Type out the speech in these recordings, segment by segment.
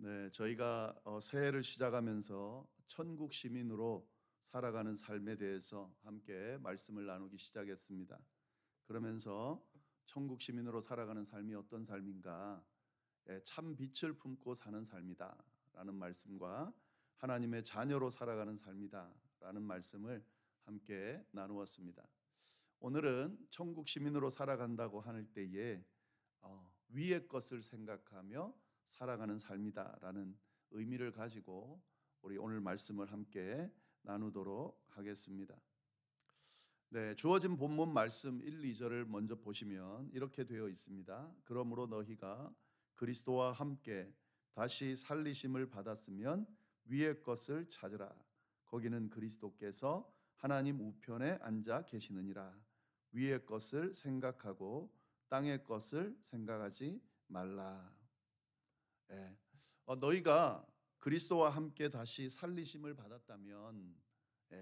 네, 저희가 새해를 시작하면서 천국 시민으로 살아가는 삶에 대해서 함께 말씀을 나누기 시작했습니다. 그러면서 천국 시민으로 살아가는 삶이 어떤 삶인가? 참 빛을 품고 사는 삶이다라는 말씀과 하나님의 자녀로 살아가는 삶이다라는 말씀을 함께 나누었습니다. 오늘은 천국 시민으로 살아간다고 할 때에 위의 것을 생각하며 살아가는 삶이다라는 의미를 가지고 우리 오늘 말씀을 함께 나누도록 하겠습니다. 네, 주어진 본문 말씀 1, 2절을 먼저 보시면 이렇게 되어 있습니다. 그러므로 너희가 그리스도와 함께 다시 살리심을 받았으면 위의 것을 찾으라. 거기는 그리스도께서 하나님 우편에 앉아 계시느니라. 위의 것을 생각하고 땅의 것을 생각하지 말라. 예. 너희가 그리스도와 함께 다시 살리심을 받았다면,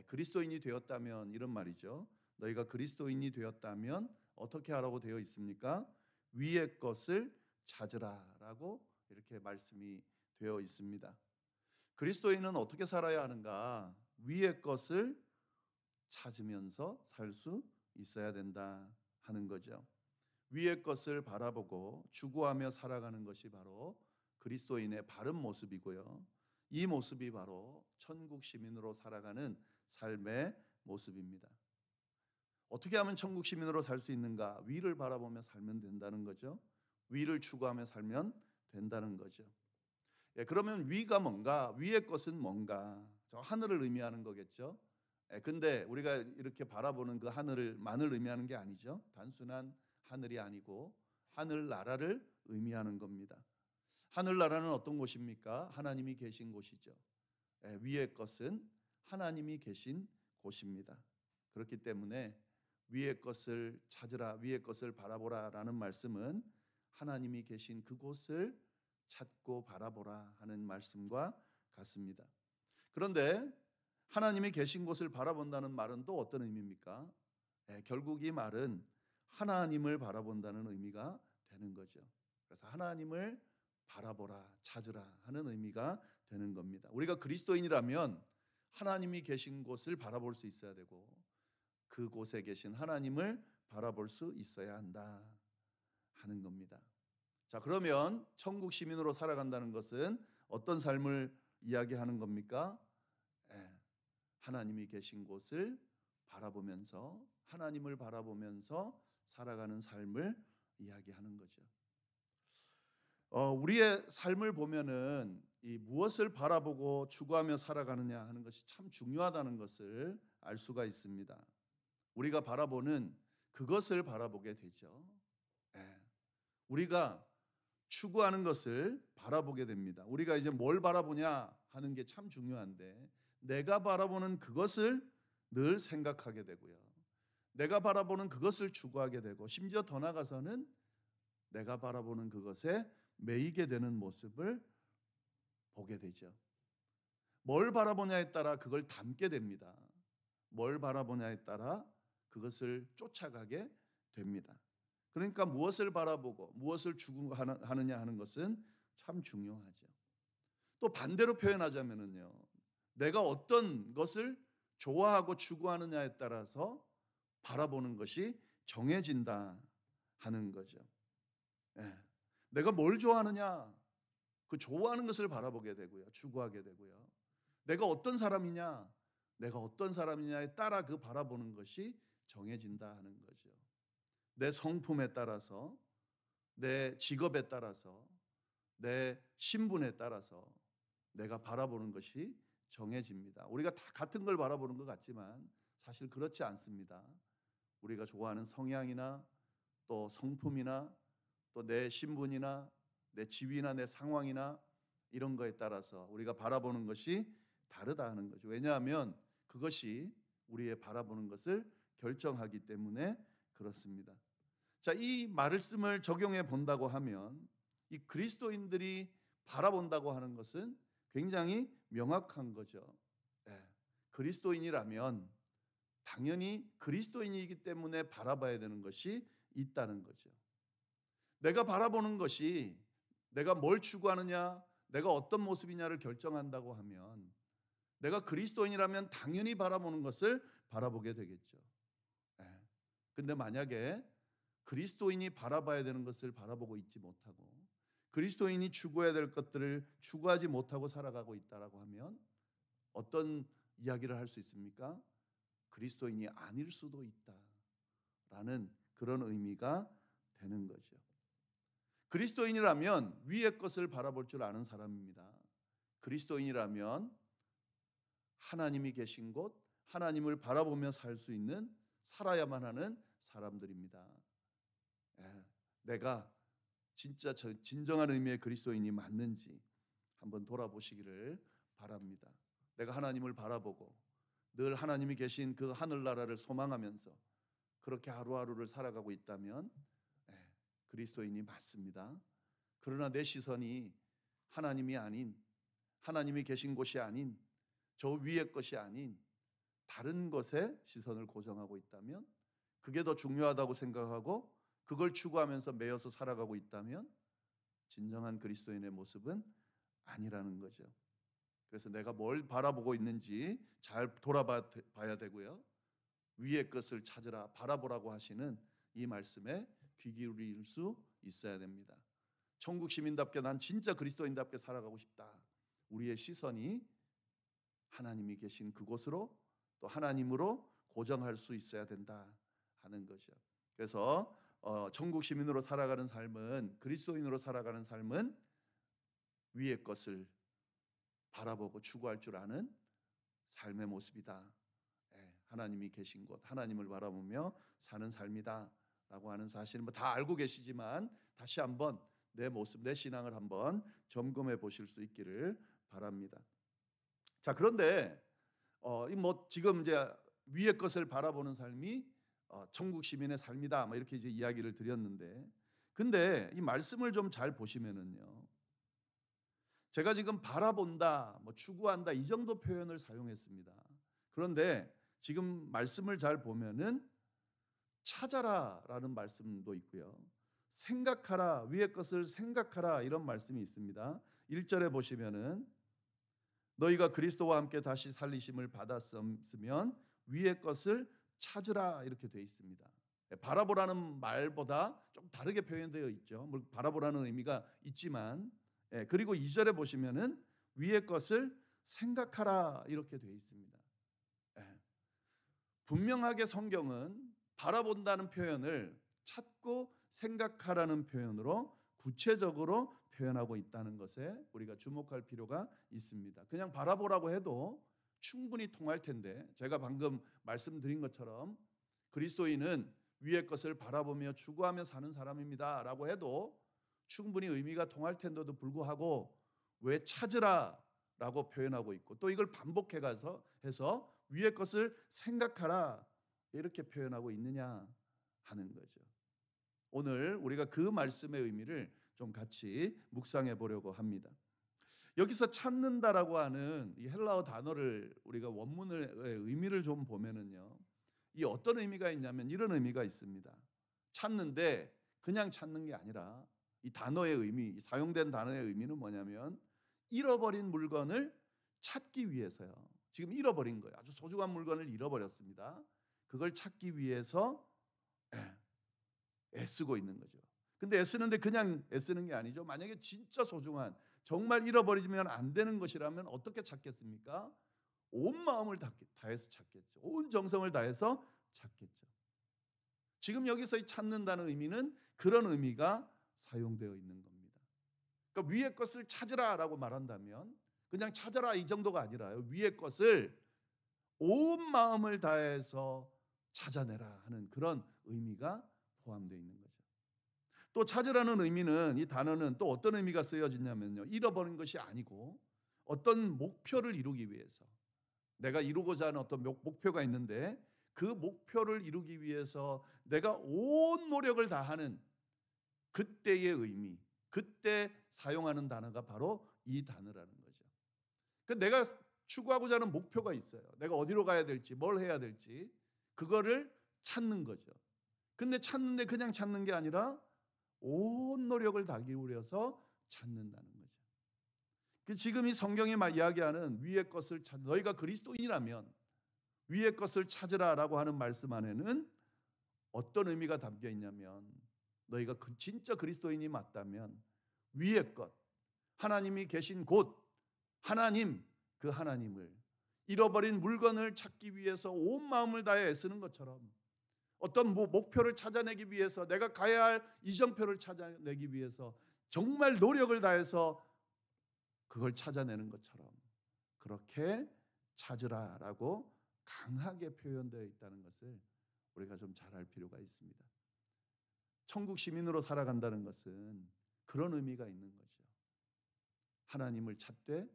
그리스도인이 되었다면 이런 말이죠. 너희가 그리스도인이 되었다면 어떻게 하라고 되어 있습니까? 위의 것을 찾으라라고 이렇게 말씀이 되어 있습니다. 그리스도인은 어떻게 살아야 하는가? 위의 것을 찾으면서 살 수 있어야 된다 하는 거죠. 위의 것을 바라보고 추구하며 살아가는 것이 바로 그리스도인의 바른 모습이고요. 이 모습이 바로 천국 시민으로 살아가는 삶의 모습입니다. 어떻게 하면 천국 시민으로 살 수 있는가? 위를 바라보며 살면 된다는 거죠. 위를 추구하며 살면 된다는 거죠. 그러면 위가 뭔가? 위의 것은 뭔가? 저 하늘을 의미하는 거겠죠. 근데 우리가 이렇게 바라보는 그 하늘만을 의미하는 게 아니죠. 단순한 하늘이 아니고 하늘나라를 의미하는 겁니다. 하늘나라는 어떤 곳입니까? 하나님이 계신 곳이죠. 위의 것은 하나님이 계신 곳입니다. 그렇기 때문에 위의 것을 찾으라, 위의 것을 바라보라라는 말씀은 하나님이 계신 그곳을 찾고 바라보라 하는 말씀과 같습니다. 그런데 하나님이 계신 곳을 바라본다는 말은 또 어떤 의미입니까? 결국 이 말은 하나님을 바라본다는 의미가 되는 거죠. 그래서 하나님을 바라보라, 찾으라 하는 의미가 되는 겁니다. 우리가 그리스도인이라면 하나님이 계신 곳을 바라볼 수 있어야 되고 그곳에 계신 하나님을 바라볼 수 있어야 한다 하는 겁니다. 자, 그러면 천국 시민으로 살아간다는 것은 어떤 삶을 이야기하는 겁니까? 하나님이 계신 곳을 바라보면서 하나님을 바라보면서 살아가는 삶을 이야기하는 거죠. 우리의 삶을 보면은 이 무엇을 바라보고 추구하며 살아가느냐 하는 것이 참 중요하다는 것을 알 수가 있습니다. 우리가 바라보는 그것을 바라보게 되죠. 우리가 추구하는 것을 바라보게 됩니다. 우리가 이제 뭘 바라보냐 하는 게 참 중요한데 내가 바라보는 그것을 늘 생각하게 되고요. 내가 바라보는 그것을 추구하게 되고 심지어 더 나아가서는 내가 바라보는 그것에 매이게 되는 모습을 보게 되죠. 뭘 바라보냐에 따라 그걸 담게 됩니다. 뭘 바라보냐에 따라 그것을 쫓아가게 됩니다. 그러니까 무엇을 바라보고 무엇을 추구하느냐 하는 것은 참 중요하죠. 또 반대로 표현하자면요, 내가 어떤 것을 좋아하고 추구하느냐에 따라서 바라보는 것이 정해진다 하는 거죠. 내가 뭘 좋아하느냐, 그 좋아하는 것을 바라보게 되고요, 추구하게 되고요. 내가 어떤 사람이냐, 내가 어떤 사람이냐에 따라 그 바라보는 것이 정해진다 하는 거죠. 내 성품에 따라서, 내 직업에 따라서, 내 신분에 따라서 내가 바라보는 것이 정해집니다. 우리가 다 같은 걸 바라보는 것 같지만 사실 그렇지 않습니다. 우리가 좋아하는 성향이나 또 성품이나 또 내 신분이나 내 지위나 내 상황이나 이런 거에 따라서 우리가 바라보는 것이 다르다 하는 거죠. 왜냐하면 그것이 우리의 바라보는 것을 결정하기 때문에 그렇습니다. 자, 이 말씀을 적용해 본다고 하면 이 그리스도인들이 바라본다고 하는 것은 굉장히 명확한 거죠. 그리스도인이라면 당연히 그리스도인이기 때문에 바라봐야 되는 것이 있다는 거죠. 내가 바라보는 것이 내가 뭘 추구하느냐, 내가 어떤 모습이냐를 결정한다고 하면 내가 그리스도인이라면 당연히 바라보는 것을 바라보게 되겠죠. 예. 근데 만약에 그리스도인이 바라봐야 되는 것을 바라보고 있지 못하고 그리스도인이 추구해야 될 것들을 추구하지 못하고 살아가고 있다라고 하면 어떤 이야기를 할 수 있습니까? 그리스도인이 아닐 수도 있다라는 그런 의미가 되는 거죠. 그리스도인이라면 위의 것을 바라볼 줄 아는 사람입니다. 그리스도인이라면 하나님이 계신 곳, 하나님을 바라보며 살 수 있는 살아야만 하는 사람들입니다. 내가 진짜 진정한 의미의 그리스도인이 맞는지 한번 돌아보시기를 바랍니다. 내가 하나님을 바라보고 늘 하나님이 계신 그 하늘나라를 소망하면서 그렇게 하루하루를 살아가고 있다면 그리스도인이 맞습니다. 그러나 내 시선이 하나님이 아닌, 하나님이 계신 곳이 아닌, 저 위의 것이 아닌 다른 것에 시선을 고정하고 있다면, 그게 더 중요하다고 생각하고 그걸 추구하면서 매여서 살아가고 있다면 진정한 그리스도인의 모습은 아니라는 거죠. 그래서 내가 뭘 바라보고 있는지 잘 돌아봐야 되고요. 위의 것을 찾으라, 바라보라고 하시는 이 말씀에 귀 기울일 수 있어야 됩니다. 천국 시민답게 난 진짜 그리스도인답게 살아가고 싶다. 우리의 시선이 하나님이 계신 그곳으로 또 하나님으로 고정할 수 있어야 된다 하는 거죠. 그래서 천국 시민으로 살아가는 삶은, 그리스도인으로 살아가는 삶은 위의 것을 바라보고 추구할 줄 아는 삶의 모습이다. 하나님이 계신 곳, 하나님을 바라보며 사는 삶이다 라고 하는 사실은 다 알고 계시지만 다시 한번 내 모습, 내 신앙을 한번 점검해 보실 수 있기를 바랍니다. 자, 그런데 지금 이제 위의 것을 바라보는 삶이 천국 시민의 삶이다, 이렇게 이제 이야기를 드렸는데, 근데 이 말씀을 좀 잘 보시면은요, 제가 지금 바라본다, 추구한다 이 정도 표현을 사용했습니다. 그런데 지금 말씀을 잘 보면은 찾아라라는 말씀도 있고요, 생각하라, 위의 것을 생각하라 이런 말씀이 있습니다. 1절에 보시면은 너희가 그리스도와 함께 다시 살리심을 받았으면 위의 것을 찾으라 이렇게 되어 있습니다. 바라보라는 말보다 좀 다르게 표현되어 있죠. 바라보라는 의미가 있지만, 그리고 2절에 보시면은 위의 것을 생각하라 이렇게 되어 있습니다. 분명하게 성경은 바라본다는 표현을 찾고 생각하라는 표현으로 구체적으로 표현하고 있다는 것에 우리가 주목할 필요가 있습니다. 그냥 바라보라고 해도 충분히 통할 텐데, 제가 방금 말씀드린 것처럼 그리스도인은 위의 것을 바라보며 추구하며 사는 사람입니다 라고 해도 충분히 의미가 통할 텐데도 불구하고 왜 찾으라 라고 표현하고 있고 또 이걸 반복해 가서 해서 위의 것을 생각하라 이렇게 표현하고 있느냐 하는 거죠. 오늘 우리가 그 말씀의 의미를 좀 같이 묵상해 보려고 합니다. 여기서 찾는다라고 하는 이 헬라어 단어를 우리가 원문의 의미를 좀 보면은요, 이 어떤 의미가 있냐면 이런 의미가 있습니다. 찾는데 그냥 찾는 게 아니라 이 단어의 의미, 사용된 단어의 의미는 뭐냐면 잃어버린 물건을 찾기 위해서요. 지금 잃어버린 거예요. 아주 소중한 물건을 잃어버렸습니다. 그걸 찾기 위해서 애쓰고 있는 거죠. 근데 애쓰는데 그냥 애쓰는 게 아니죠. 만약에 진짜 소중한, 정말 잃어버리면 안 되는 것이라면 어떻게 찾겠습니까? 온 마음을 다해서 찾겠죠. 온 정성을 다해서 찾겠죠. 지금 여기서 이 찾는다는 의미는 그런 의미가 사용되어 있는 겁니다. 그러니까 위의 것을 찾으라라고 말한다면 그냥 찾아라 이 정도가 아니라 위의 것을 온 마음을 다해서 찾아내라 하는 그런 의미가 포함되어 있는 거죠. 또 찾으라는 의미는, 이 단어는 또 어떤 의미가 쓰여지냐면요, 잃어버린 것이 아니고 어떤 목표를 이루기 위해서, 내가 이루고자 하는 어떤 목표가 있는데 그 목표를 이루기 위해서 내가 온 노력을 다하는 그때의 의미, 그때 사용하는 단어가 바로 이 단어라는 거죠. 내가 추구하고자 하는 목표가 있어요. 내가 어디로 가야 될지, 뭘 해야 될지 그거를 찾는 거죠. 근데 찾는데 그냥 찾는 게 아니라 온 노력을 다 기울여서 찾는다는 거죠. 지금 이 성경이 이야기하는 위의 것을 너희가 그리스도인이라면 위의 것을 찾으라라고 하는 말씀 안에는 어떤 의미가 담겨 있냐면 너희가 진짜 그리스도인이 맞다면 위의 것, 하나님이 계신 곳, 하나님, 그 하나님을 잃어버린 물건을 찾기 위해서 온 마음을 다해 애쓰는 것처럼 어떤 목표를 찾아내기 위해서 내가 가야 할 이정표를 찾아내기 위해서 정말 노력을 다해서 그걸 찾아내는 것처럼 그렇게 찾으라라고 강하게 표현되어 있다는 것을 우리가 좀 잘 알 필요가 있습니다. 천국 시민으로 살아간다는 것은 그런 의미가 있는 거죠. 하나님을 찾되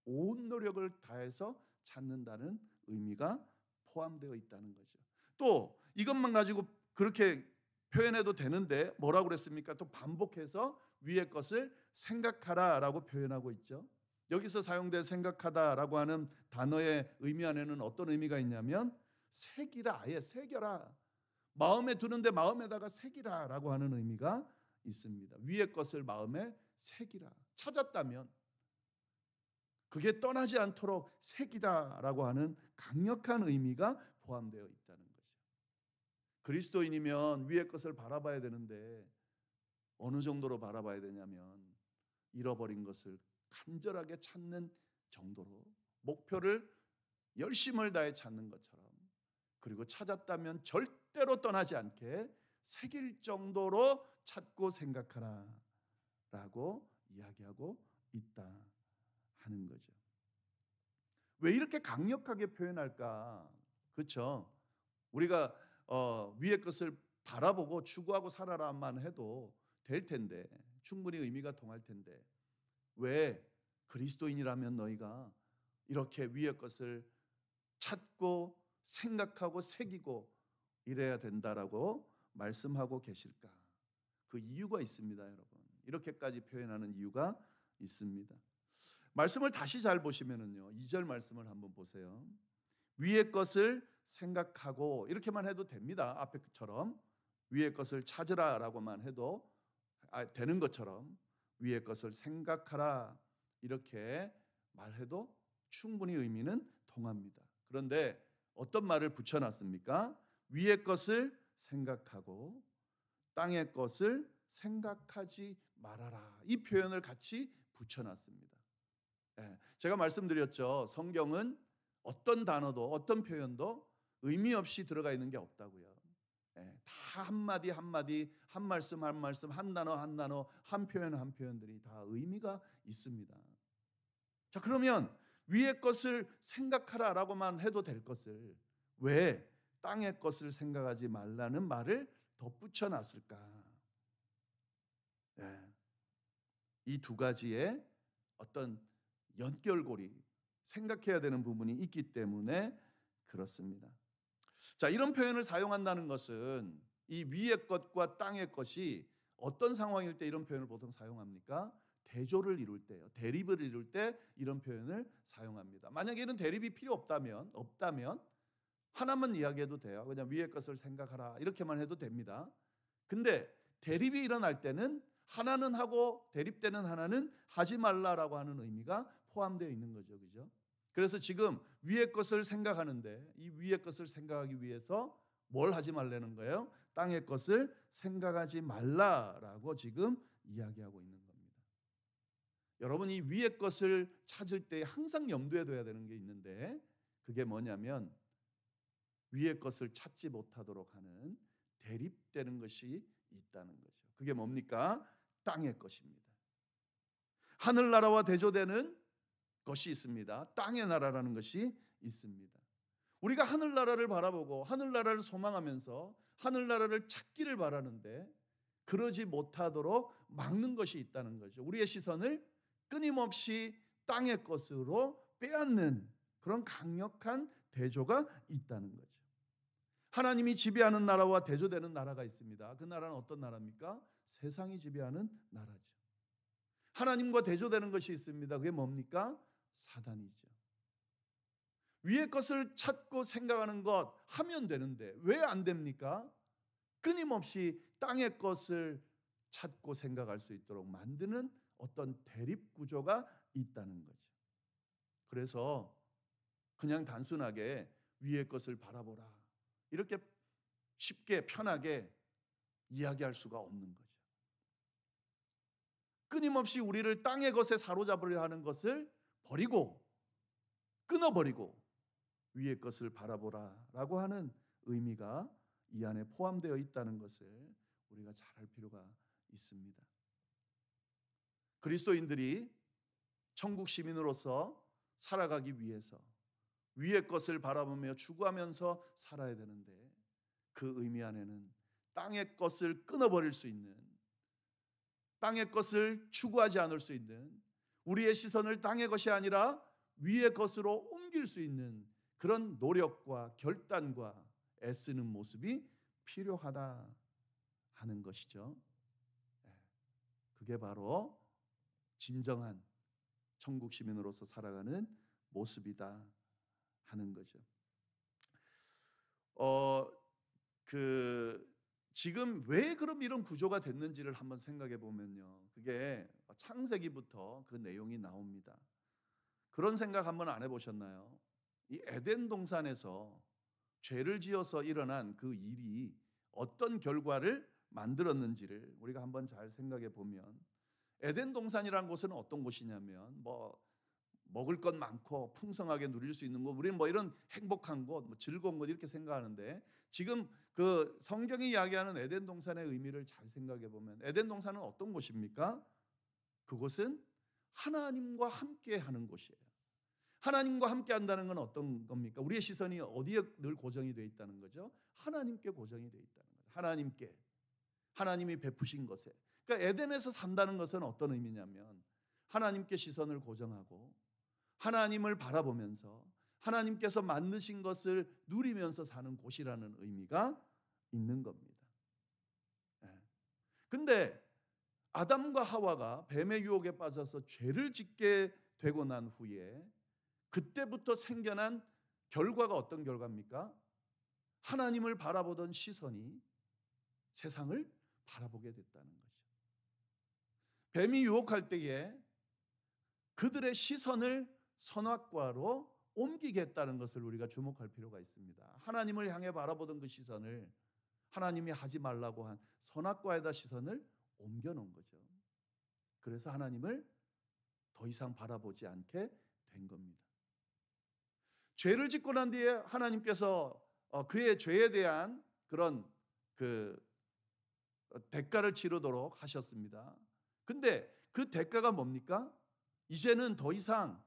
온 노력을 다해서 찾는다는 의미가 포함되어 있다는 거죠. 또 이것만 가지고 그렇게 표현해도 되는데 뭐라고 그랬습니까? 또 반복해서 위의 것을 생각하라라고 표현하고 있죠. 여기서 사용된 생각하다라고 하는 단어의 의미 안에는 어떤 의미가 있냐면 새기라, 아예 새겨라. 마음에 두는데 마음에다가 새기라라고 하는 의미가 있습니다. 위의 것을 마음에 새기라. 찾았다면 그게 떠나지 않도록 새기라라고 하는 강력한 의미가 포함되어 있다는 거죠. 그리스도인이면 위의 것을 바라봐야 되는데 어느 정도로 바라봐야 되냐면 잃어버린 것을 간절하게 찾는 정도로 목표를 열심을 다해 찾는 것처럼 그리고 찾았다면 절대로 떠나지 않게 새길 정도로 찾고 생각하라 라고 이야기하고 있다 하는 거죠. 왜 이렇게 강력하게 표현할까? 그렇죠? 우리가 위의 것을 바라보고 추구하고 살아라만 해도 될 텐데 충분히 의미가 통할 텐데 왜 그리스도인이라면 너희가 이렇게 위의 것을 찾고 생각하고 새기고 이래야 된다라고 말씀하고 계실까? 그 이유가 있습니다, 여러분. 이렇게까지 표현하는 이유가 있습니다. 말씀을 다시 잘 보시면은요. 2절 말씀을 한번 보세요. 위의 것을 생각하고 이렇게만 해도 됩니다. 앞에처럼 위의 것을 찾으라라고만 해도 되는 것처럼 위의 것을 생각하라 이렇게 말해도 충분히 의미는 통합니다. 그런데 어떤 말을 붙여놨습니까? 위의 것을 생각하고 땅의 것을 생각하지 말아라. 이 표현을 같이 붙여놨습니다. 제가 말씀드렸죠. 성경은 어떤 단어도 어떤 표현도 의미 없이 들어가 있는 게 없다고요. 다 한마디 한마디, 한 말씀 한 말씀, 한 단어 한 단어, 한 표현 한 표현들이 다 의미가 있습니다. 자, 그러면 위의 것을 생각하라라고만 해도 될 것을 왜 땅의 것을 생각하지 말라는 말을 덧붙여 놨을까? 이 두 가지의 어떤 연결고리 생각해야 되는 부분이 있기 때문에 그렇습니다. 자, 이런 표현을 사용한다는 것은 이 위의 것과 땅의 것이 어떤 상황일 때 이런 표현을 보통 사용합니까? 대조를 이룰 때요. 대립을 이룰 때 이런 표현을 사용합니다. 만약에 이런 대립이 필요 없다면 하나만 이야기해도 돼요. 그냥 위의 것을 생각하라 이렇게만 해도 됩니다. 근데 대립이 일어날 때는 하나는 하고 대립되는 하나는 하지 말라라고 하는 의미가 포함되어 있는 거죠. 그죠? 그래서 지금 위의 것을 생각하는데 이 위의 것을 생각하기 위해서 뭘 하지 말라는 거예요? 땅의 것을 생각하지 말라라고 지금 이야기하고 있는 겁니다. 여러분 이 위의 것을 찾을 때 항상 염두에 둬야 되는 게 있는데 그게 뭐냐면 위의 것을 찾지 못하도록 하는 대립되는 것이 있다는 거죠. 그게 뭡니까? 땅의 것입니다. 하늘나라와 대조되는 것이 있습니다. 땅의 나라라는 것이 있습니다. 우리가 하늘나라를 바라보고 하늘나라를 소망하면서 하늘나라를 찾기를 바라는데 그러지 못하도록 막는 것이 있다는 거죠. 우리의 시선을 끊임없이 땅의 것으로 빼앗는 그런 강력한 대조가 있다는 거죠. 하나님이 지배하는 나라와 대조되는 나라가 있습니다. 그 나라는 어떤 나라입니까? 세상이 지배하는 나라죠. 하나님과 대조되는 것이 있습니다. 그게 뭡니까? 사단이죠. 위의 것을 찾고 생각하는 것 하면 되는데 왜 안 됩니까? 끊임없이 땅의 것을 찾고 생각할 수 있도록 만드는 어떤 대립 구조가 있다는 거죠. 그래서 그냥 단순하게 위의 것을 바라보라 이렇게 쉽게 편하게 이야기할 수가 없는 거죠. 끊임없이 우리를 땅의 것에 사로잡으려 하는 것을 버리고 끊어버리고 위의 것을 바라보라라고 하는 의미가 이 안에 포함되어 있다는 것을 우리가 잘 알 필요가 있습니다. 그리스도인들이 천국 시민으로서 살아가기 위해서 위의 것을 바라보며 추구하면서 살아야 되는데 그 의미 안에는 땅의 것을 끊어버릴 수 있는, 땅의 것을 추구하지 않을 수 있는, 우리의 시선을 땅의 것이 아니라 위의 것으로 옮길 수 있는 그런 노력과 결단과 애쓰는 모습이 필요하다 하는 것이죠. 그게 바로 진정한 천국 시민으로서 살아가는 모습이다 하는 거죠. 지금 왜 그럼 이런 구조가 됐는지를 한번 생각해 보면요, 그게 창세기부터 그 내용이 나옵니다. 그런 생각 한번 안 해보셨나요? 이 에덴 동산에서 죄를 지어서 일어난 그 일이 어떤 결과를 만들었는지를 우리가 한번 잘 생각해 보면, 에덴 동산이라는 곳은 어떤 곳이냐면 먹을 것 많고 풍성하게 누릴 수 있는 곳, 우리는 이런 행복한 곳, 즐거운 곳 이렇게 생각하는데, 지금 그 성경이 이야기하는 에덴 동산의 의미를 잘 생각해 보면 에덴 동산은 어떤 곳입니까? 그곳은 하나님과 함께 하는 곳이에요. 하나님과 함께 한다는 건 어떤 겁니까? 우리의 시선이 어디에 늘 고정이 되어 있다는 거죠? 하나님께 고정이 되어 있다는 거예요. 하나님께, 하나님이 베푸신 것에. 그러니까 에덴에서 산다는 것은 어떤 의미냐면 하나님께 시선을 고정하고 하나님을 바라보면서 하나님께서 만드신 것을 누리면서 사는 곳이라는 의미가 있는 겁니다. 근데 아담과 하와가 뱀의 유혹에 빠져서 죄를 짓게 되고 난 후에 그때부터 생겨난 결과가 어떤 결과입니까? 하나님을 바라보던 시선이 세상을 바라보게 됐다는 거죠. 뱀이 유혹할 때에 그들의 시선을 선악과로 옮기겠다는 것을 우리가 주목할 필요가 있습니다. 하나님을 향해 바라보던 그 시선을 하나님이 하지 말라고 한 선악과에다 시선을 옮겨놓은 거죠. 그래서 하나님을 더 이상 바라보지 않게 된 겁니다. 죄를 짓고 난 뒤에 하나님께서 그의 죄에 대한 그런 대가를 치르도록 하셨습니다. 근데 그 대가가 뭡니까? 이제는 더 이상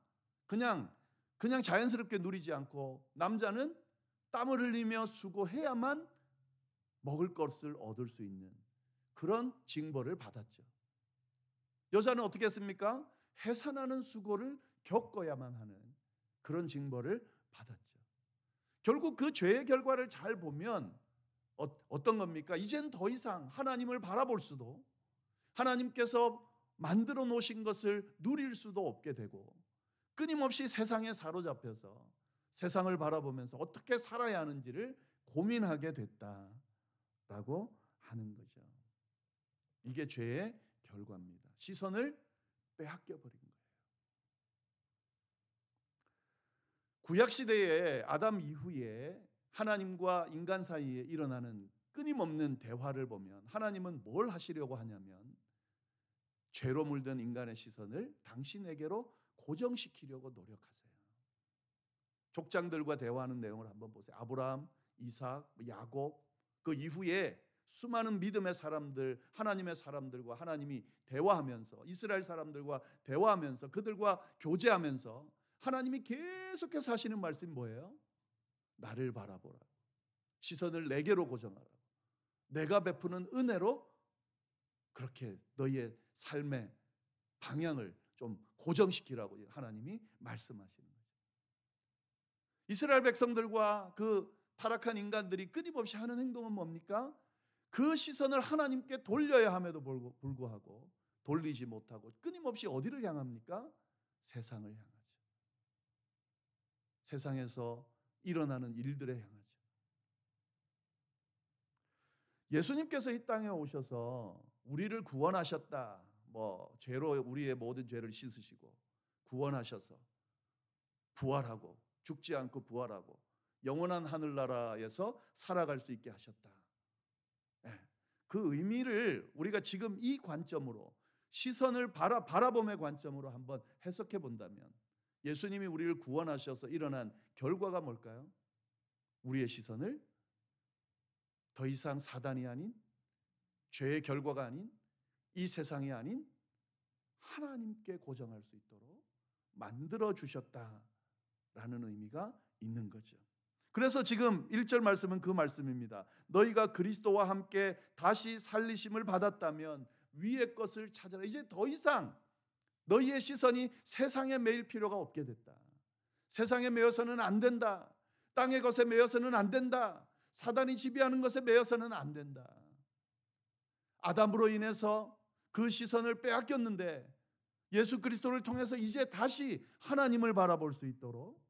그냥 자연스럽게 누리지 않고 남자는 땀을 흘리며 수고해야만 먹을 것을 얻을 수 있는 그런 징벌을 받았죠. 여자는 어떻게 했습니까? 해산하는 수고를 겪어야만 하는 그런 징벌을 받았죠. 결국 그 죄의 결과를 잘 보면 어떤 겁니까? 이젠 더 이상 하나님을 바라볼 수도, 하나님께서 만들어 놓으신 것을 누릴 수도 없게 되고, 끊임없이 세상에 사로잡혀서 세상을 바라보면서 어떻게 살아야 하는지를 고민하게 됐다라고 하는 거죠. 이게 죄의 결과입니다. 시선을 빼앗겨 버린 거예요. 구약 시대에 아담 이후에 하나님과 인간 사이에 일어나는 끊임없는 대화를 보면 하나님은 뭘 하시려고 하냐면 죄로 물든 인간의 시선을 당신에게로 고정시키려고 노력하세요. 족장들과 대화하는 내용을 한번 보세요. 아브라함, 이삭, 야곱, 그 이후에 수많은 믿음의 사람들, 하나님의 사람들과 하나님이 대화하면서, 이스라엘 사람들과 대화하면서 그들과 교제하면서 하나님이 계속해서 하시는 말씀이 뭐예요? 나를 바라보라. 시선을 내게로 고정하라. 내가 베푸는 은혜로 그렇게 너희의 삶의 방향을 좀 고정시키라고 하나님이 말씀하시는 거죠. 이스라엘 백성들과 그 타락한 인간들이 끊임없이 하는 행동은 뭡니까? 그 시선을 하나님께 돌려야 함에도 불구하고 돌리지 못하고 끊임없이 어디를 향합니까? 세상을 향하죠. 세상에서 일어나는 일들에 향하죠. 예수님께서 이 땅에 오셔서 우리를 구원하셨다. 죄로 우리의 모든 죄를 씻으시고 구원하셔서 부활하고 죽지 않고 부활하고 영원한 하늘나라에서 살아갈 수 있게 하셨다. 그 의미를 우리가 지금 이 관점으로 시선을 바라봄의 관점으로 한번 해석해 본다면 예수님이 우리를 구원하셔서 일어난 결과가 뭘까요? 우리의 시선을 더 이상 사단이 아닌 죄의 결과가 아닌 이 세상이 아닌 하나님께 고정할 수 있도록 만들어 주셨다라는 의미가 있는 거죠. 그래서 지금 1절 말씀은 그 말씀입니다. 너희가 그리스도와 함께 다시 살리심을 받았다면 위의 것을 찾아라. 이제 더 이상 너희의 시선이 세상에 매일 필요가 없게 됐다. 세상에 매여서는 안 된다. 땅의 것에 매여서는 안 된다. 사단이 지배하는 것에 매여서는 안 된다. 아담으로 인해서 그 시선을 빼앗겼는데 예수 그리스도를 통해서 이제 다시 하나님을 바라볼 수 있도록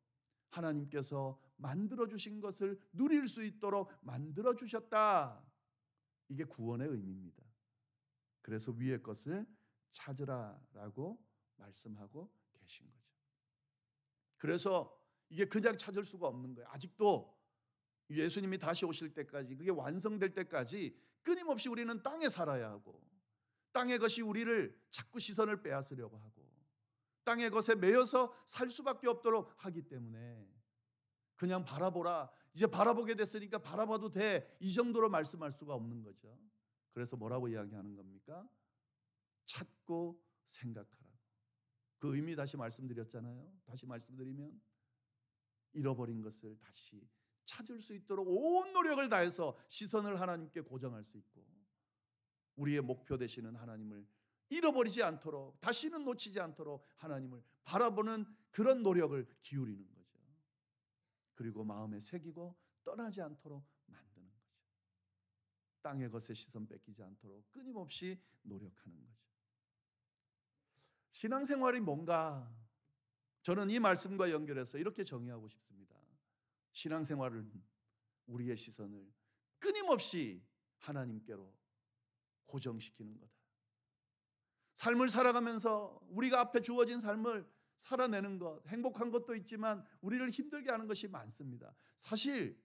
하나님께서 만들어주신 것을 누릴 수 있도록 만들어주셨다. 이게 구원의 의미입니다. 그래서 위의 것을 찾으라라고 말씀하고 계신 거죠. 그래서 이게 그냥 찾을 수가 없는 거예요. 아직도 예수님이 다시 오실 때까지, 그게 완성될 때까지 끊임없이 우리는 땅에 살아야 하고, 땅의 것이 우리를 자꾸 시선을 빼앗으려고 하고, 땅의 것에 매여서 살 수밖에 없도록 하기 때문에 그냥 바라보라, 이제 바라보게 됐으니까 바라봐도 돼, 이 정도로 말씀할 수가 없는 거죠. 그래서 뭐라고 이야기하는 겁니까? 찾고 생각하라. 그 의미 다시 말씀드렸잖아요. 다시 말씀드리면 잃어버린 것을 다시 찾을 수 있도록 온 노력을 다해서 시선을 하나님께 고정할 수 있고, 우리의 목표 되시는 하나님을 잃어버리지 않도록, 다시는 놓치지 않도록 하나님을 바라보는 그런 노력을 기울이는 거죠. 그리고 마음에 새기고 떠나지 않도록 만드는 거죠. 땅의 것에 시선 뺏기지 않도록 끊임없이 노력하는 거죠. 신앙생활이 뭔가, 저는 이 말씀과 연결해서 이렇게 정의하고 싶습니다. 신앙생활은 우리의 시선을 끊임없이 하나님께로 고정시키는 거다. 삶을 살아가면서 우리가 앞에 주어진 삶을 살아내는 것, 행복한 것도 있지만 우리를 힘들게 하는 것이 많습니다. 사실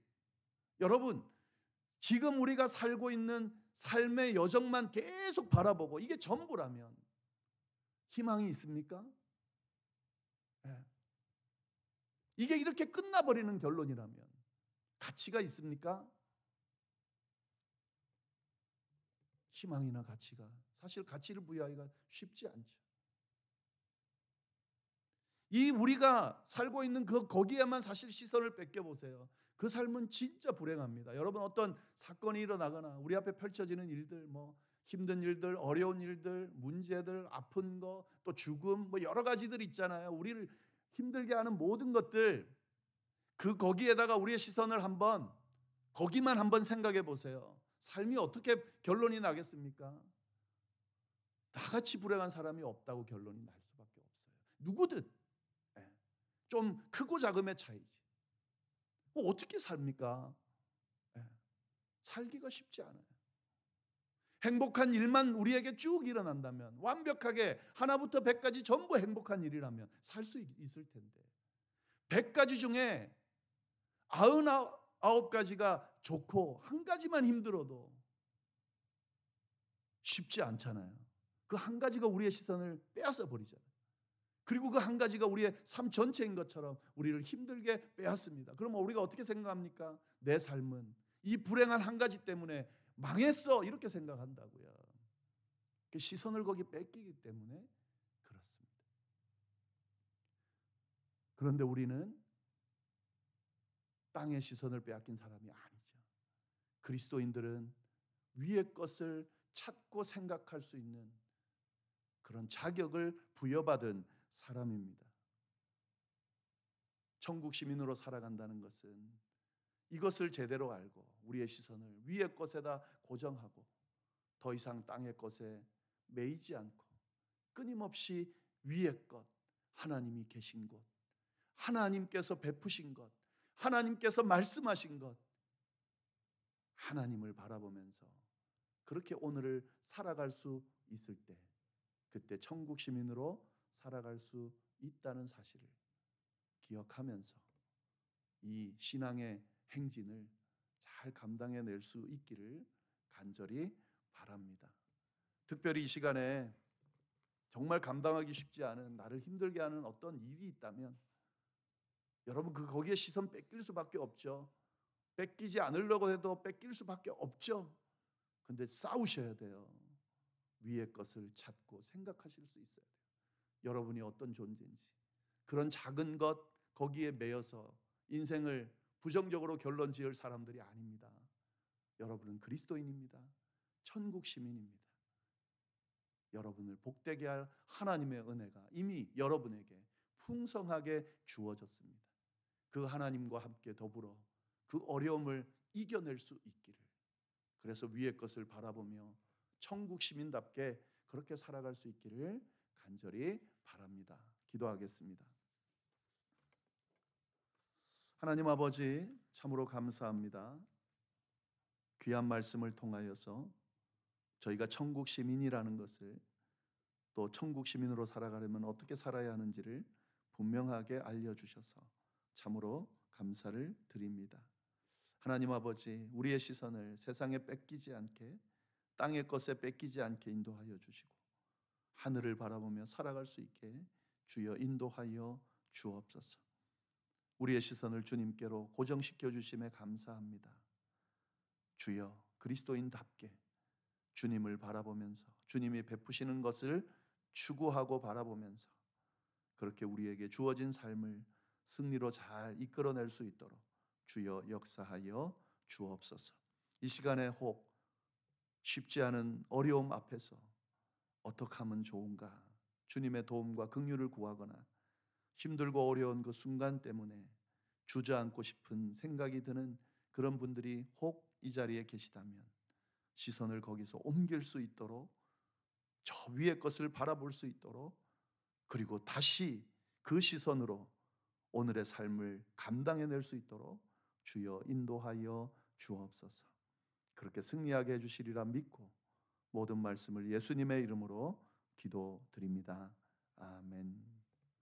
여러분, 지금 우리가 살고 있는 삶의 여정만 계속 바라보고 이게 전부라면 희망이 있습니까? 네. 이게 이렇게 끝나버리는 결론이라면 가치가 있습니까? 희망이나 가치가, 사실 가치를 부여하기가 쉽지 않죠. 이 우리가 살고 있는 거기에만 사실 시선을 뺏겨보세요. 그 삶은 진짜 불행합니다. 여러분, 어떤 사건이 일어나거나 우리 앞에 펼쳐지는 일들, 힘든 일들, 어려운 일들, 문제들, 아픈 거, 또 죽음, 여러 가지들 있잖아요. 우리를 힘들게 하는 모든 것들, 거기에다가 우리의 시선을 거기만 한번 생각해 보세요. 삶이 어떻게 결론이 나겠습니까? 나같이 불행한 사람이 없다고 결론이 날 수밖에 없어요. 누구든. 좀 크고 작음의 차이지. 어떻게 삽니까? 살기가 쉽지 않아요. 행복한 일만 우리에게 쭉 일어난다면, 완벽하게 하나부터 100까지 전부 행복한 일이라면 살 수 있을 텐데, 100가지 중에 99가지가 좋고 한 가지만 힘들어도 쉽지 않잖아요. 그 한 가지가 우리의 시선을 빼앗아 버리잖아요. 그리고 그 한 가지가 우리의 삶 전체인 것처럼 우리를 힘들게 빼앗습니다. 그러면 우리가 어떻게 생각합니까? 내 삶은 이 불행한 한 가지 때문에 망했어, 이렇게 생각한다고요. 시선을 거기 뺏기기 때문에 그렇습니다. 그런데 우리는 땅의 시선을 빼앗긴 사람이 아니죠. 그리스도인들은 위의 것을 찾고 생각할 수 있는 그런 자격을 부여받은 사람입니다. 천국 시민으로 살아간다는 것은 이것을 제대로 알고 우리의 시선을 위의 것에다 고정하고 더 이상 땅의 것에 매이지 않고 끊임없이 위의 것, 하나님이 계신 곳, 하나님께서 베푸신 것, 하나님께서 말씀하신 것, 하나님을 바라보면서 그 그렇게 오늘을 살아갈 수 있을 때, 그때 천국 시민으로 살아갈 수 있다는 사실을 기억하면서 이 신앙의 행진을 잘 감당해낼 수 있기를 간절히 바랍니다. 특별히 이 시간에 정말 감당하기 쉽지 않은, 나를 힘들게 하는 어떤 일이 있다면 여러분 거기에 시선 뺏길 수밖에 없죠. 뺏기지 않으려고 해도 뺏길 수밖에 없죠. 근데 싸우셔야 돼요. 위의 것을 찾고 생각하실 수 있어야 돼요. 여러분이 어떤 존재인지. 그런 작은 것 거기에 매여서 인생을 부정적으로 결론 지을 사람들이 아닙니다. 여러분은 그리스도인입니다. 천국 시민입니다. 여러분을 복되게 할 하나님의 은혜가 이미 여러분에게 풍성하게 주어졌습니다. 그 하나님과 함께 더불어 그 어려움을 이겨낼 수 있기를, 그래서 위의 것을 바라보며 천국 시민답게 그렇게 살아갈 수 있기를 간절히 바랍니다. 기도하겠습니다. 하나님 아버지, 참으로 감사합니다. 귀한 말씀을 통하여서 저희가 천국 시민이라는 것을, 또 천국 시민으로 살아가려면 어떻게 살아야 하는지를 분명하게 알려주셔서 참으로 감사를 드립니다. 하나님 아버지, 우리의 시선을 세상에 뺏기지 않게, 땅의 것에 뺏기지 않게 인도하여 주시고 하늘을 바라보며 살아갈 수 있게 주여 인도하여 주옵소서. 우리의 시선을 주님께로 고정시켜 주심에 감사합니다. 주여, 그리스도인답게 주님을 바라보면서 주님이 베푸시는 것을 추구하고 바라보면서 그렇게 우리에게 주어진 삶을 승리로 잘 이끌어낼 수 있도록 주여 역사하여 주옵소서. 이 시간에 혹 쉽지 않은 어려움 앞에서 어떻게 하면 좋은가, 주님의 도움과 긍휼을 구하거나 힘들고 어려운 그 순간 때문에 주저앉고 싶은 생각이 드는 그런 분들이 혹 이 자리에 계시다면 시선을 거기서 옮길 수 있도록, 저 위의 것을 바라볼 수 있도록, 그리고 다시 그 시선으로 오늘의 삶을 감당해낼 수 있도록 주여 인도하여 주옵소서. 그렇게 승리하게 해주시리라 믿고 모든 말씀을 예수님의 이름으로 기도드립니다. 아멘.